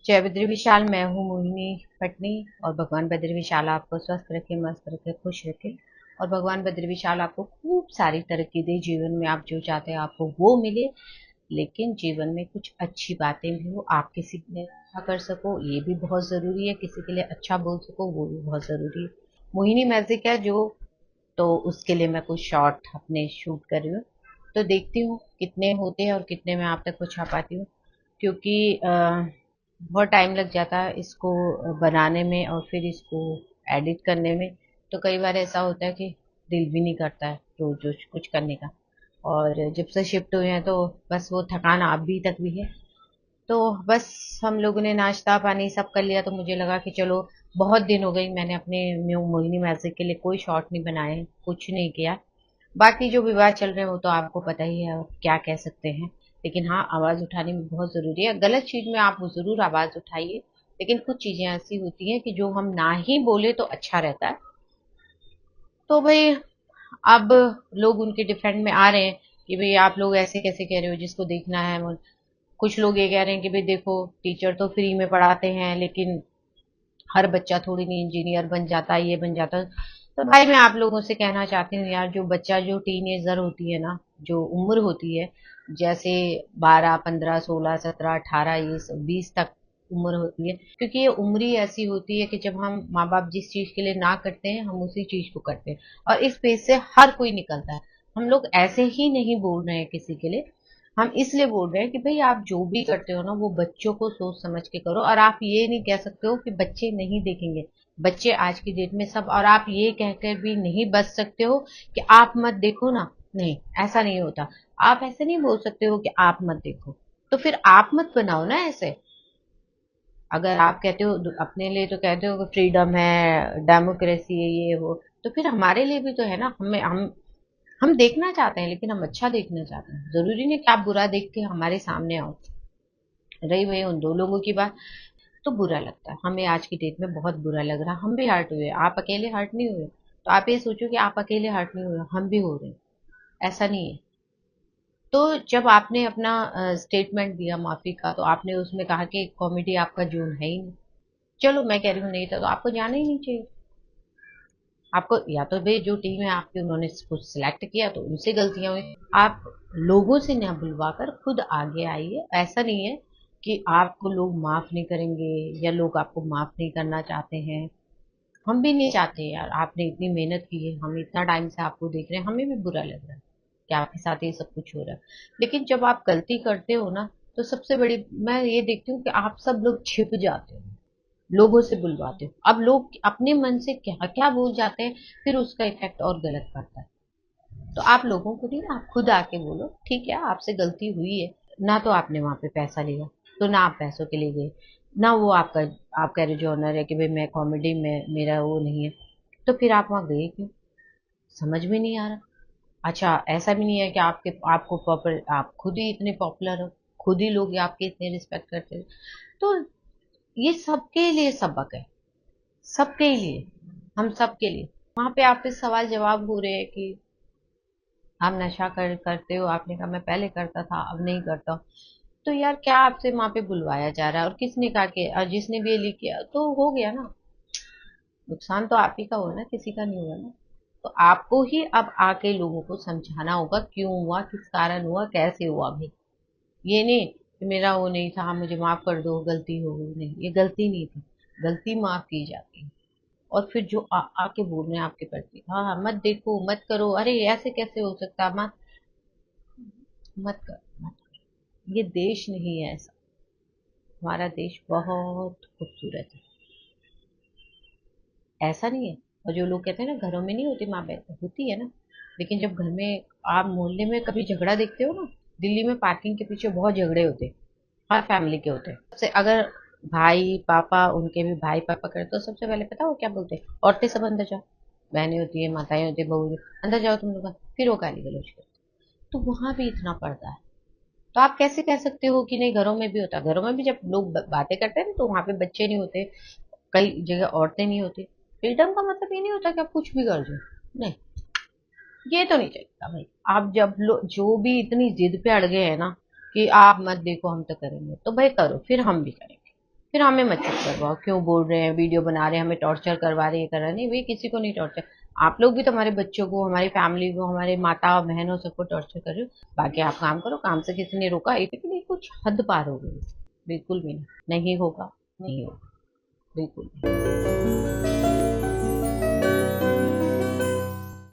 जय बद्री विशाल। मैं हूँ मोहिनी पटनी। और भगवान बद्री विशाल आपको स्वस्थ रखे, मस्त रखे, खुश रखे। और भगवान बद्री विशाल आपको खूब सारी तरक्की दे। जीवन में आप जो चाहते हैं आपको वो मिले। लेकिन जीवन में कुछ अच्छी बातें भी हो, आप किसी के लिए अच्छा कर सको, ये भी बहुत जरूरी है। किसी के लिए अच्छा बोल सको, वो भी बहुत जरूरी है। मोहिनी मैजिक है जो, तो उसके लिए मैं कुछ शॉर्ट अपने शूट कर रही हूँ। तो देखती हूँ कितने होते हैं और कितने में आप तक पहुँचा पाती हूँ। क्योंकि बहुत टाइम लग जाता है इसको बनाने में और फिर इसको एडिट करने में। तो कई बार ऐसा होता है कि दिल भी नहीं करता है रोज रोज कुछ करने का। और जब से शिफ्ट हुए हैं तो बस वो थकान अभी तक भी है। तो बस हम लोगों ने नाश्ता पानी सब कर लिया, तो मुझे लगा कि चलो, बहुत दिन हो गई मैंने अपने मोहिनी मैजिक के लिए कोई शॉर्ट नहीं बनाए, कुछ नहीं किया। बाकी जो विवाद चल रहे हैं वो तो आपको पता ही है, क्या कह सकते हैं। लेकिन हाँ, आवाज उठानी भी बहुत जरूरी है। गलत चीज में आप जरूर आवाज उठाइए, लेकिन कुछ चीजें ऐसी होती हैं कि जो हम ना ही बोले तो अच्छा रहता है। तो भाई, अब लोग उनके डिफेंड में आ रहे हैं कि भाई आप लोग ऐसे कैसे कह रहे हो, जिसको देखना है कुछ लोग ये कह रहे हैं कि भाई देखो, टीचर तो फ्री में पढ़ाते हैं, लेकिन हर बच्चा थोड़ी नहीं इंजीनियर बन जाता है, ये बन जाता है। तो भाई मैं आप लोगों से कहना चाहती हूँ यार, जो बच्चा, जो टीनेजर होती है ना, जो उम्र होती है, जैसे 12, 15, 16, 17, 18, ये 20 तक उम्र होती है। क्योंकि ये उम्र ही ऐसी होती है कि जब हम माँ बाप जिस चीज के लिए ना करते हैं, हम उसी चीज को करते हैं। और इस पेज से हर कोई निकलता है। हम लोग ऐसे ही नहीं बोल रहे हैं किसी के लिए, हम इसलिए बोल रहे हैं कि भाई आप जो भी करते हो ना, वो बच्चों को सोच समझ के करो। और आप ये नहीं कह सकते हो कि बच्चे नहीं देखेंगे। बच्चे आज की डेट में सब, और आप ये कहकर भी नहीं बच सकते हो कि आप मत देखो ना। नहीं, ऐसा नहीं होता। आप ऐसे नहीं बोल सकते हो कि आप मत देखो। तो फिर आप मत बनाओ ना ऐसे। अगर आप कहते हो अपने लिए, तो कहते हो कि फ्रीडम है, डेमोक्रेसी है, ये वो, तो फिर हमारे लिए भी तो है ना। हम देखना चाहते हैं, लेकिन हम अच्छा देखना चाहते हैं। जरूरी नहीं कि आप बुरा देख के हमारे सामने आओ। रही वही उन दो लोगों की बात, तो बुरा लगता है हमें। आज की डेट में बहुत बुरा लग रहा है। हम भी हर्ट हुए, आप अकेले हर्ट नहीं हुए। तो आप ये सोचो कि आप अकेले हर्ट नहीं हुए, हम भी हो रहे हैं। ऐसा नहीं है। तो जब आपने अपना स्टेटमेंट दिया माफी का, तो आपने उसमें कहा कि कॉमेडी आपका जोन है ही नहीं। चलो, मैं कह रही हूँ नहीं था तो आपको जाना ही नहीं चाहिए। आपको या तो भाई जो टीम है आपकी, उन्होंने कुछ सिलेक्ट किया तो उनसे गलतियां हुई। आप लोगों से ना बुलवाकर खुद आगे आइए। ऐसा नहीं है कि आपको लोग माफ नहीं करेंगे या लोग आपको माफ नहीं करना चाहते हैं। हम भी नहीं चाहते यार, आपने इतनी मेहनत की है, हम इतना टाइम से आपको देख रहे हैं, हमें भी बुरा लग रहा है कि आपके साथ ये सब कुछ हो रहा है। लेकिन जब आप गलती करते हो ना, तो सबसे बड़ी मैं ये देखती हूँ कि आप सब लोग छिप जाते हो, लोगों से बुलवाते हो। अब लोग अपने मन से क्या क्या बोल जाते हैं, फिर उसका इफेक्ट और गलत पड़ता है। तो आप लोगों को नहीं, आप खुद आके बोलो ठीक है, आपसे गलती हुई है। ना तो आपने वहां पे पैसा लिया, तो ना आप पैसों के लिए गए, ना वो आपका, आप कह रहे जो ऑनर है कि भाई मैं कॉमेडी में मेरा वो नहीं है, तो फिर आप वहां गए क्यों? समझ में नहीं आ रहा। अच्छा, ऐसा भी नहीं है कि आपको पॉपुलर, आप खुद ही इतने पॉपुलर हो, खुद ही लोग आपके इतने रिस्पेक्ट करते हैं। तो ये सबके लिए सबक है, सबके लिए, हम सबके लिए। वहां पे आपसे सवाल जवाब हो रहे हैं कि आप नशा करते हो, आपने कहा मैं पहले करता था अब नहीं करता हूं। तो यार, क्या आपसे वहां पे बुलवाया जा रहा है? और किसने कहा कि, और जिसने भी ये लिख किया तो हो गया ना, नुकसान तो आप ही का हुआ ना, किसी का नहीं हुआ ना। तो आपको ही अब आके लोगों को समझाना होगा क्यों हुआ, किस कारण हुआ, कैसे हुआ भाई। ये नहीं कि मेरा वो नहीं था, मुझे माफ कर दो, गलती हो गई। नहीं, ये गलती नहीं थी। गलती माफ की जाती है। और फिर जो आके बोल रहे हैं आपके प्रति, हाँ हाँ, मत देखो, मत करो, अरे ऐसे कैसे हो सकता, मत मत कर, मत कर। ये देश नहीं है ऐसा। हमारा देश बहुत खूबसूरत है, ऐसा नहीं है। और जो लोग कहते हैं ना घरों में नहीं होती माँ बहन, होती है ना। लेकिन जब घर में, आप मोहल्ले में कभी झगड़ा देखते हो ना, दिल्ली में पार्किंग के पीछे बहुत झगड़े होते हैं, हर फैमिली के होते हैं। सबसे अगर भाई पापा, उनके भी भाई पापा करते तो सबसे पहले पता है वो क्या बोलते हैं? औरतें सब अंदर जाओ, बहनें होती है, माताएं होती है, बहू, अंदर जाओ तुम लोग। फिर वो गाली गलौज करते। तो वहां भी इतना पड़ता है। तो आप कैसे कह सकते हो कि नहीं, घरों में भी होता है? घरों में भी जब लोग बातें करते हैं ना, तो वहां पे बच्चे नहीं होते, कई जगह औरतें नहीं होती। फ्रीडम का मतलब ये नहीं होता कि आप कुछ भी कर दो। नहीं, ये तो नहीं चाहिए भाई। आप जब जो भी इतनी जिद पे अड़ गए हैं ना कि आप मत देखो, हम तो करेंगे, तो भाई करो, फिर हम भी करेंगे। फिर हमें मत चुप करवाओ, क्यों बोल रहे हैं, वीडियो बना रहे हैं, हमें टॉर्चर करवा रहे हैं, कर रहे हैं। नहीं भाई, किसी को नहीं टॉर्चर। आप लोग भी तो हमारे बच्चों को, हमारी फैमिली को, हमारे माता बहनों सबको टॉर्चर कर रहे हो। बाकी आप काम करो, काम से किसी ने रोका? इतनी कुछ हद पार हो गई। बिल्कुल भी नहीं। नहीं होगा, नहीं होगा, बिल्कुल नहीं।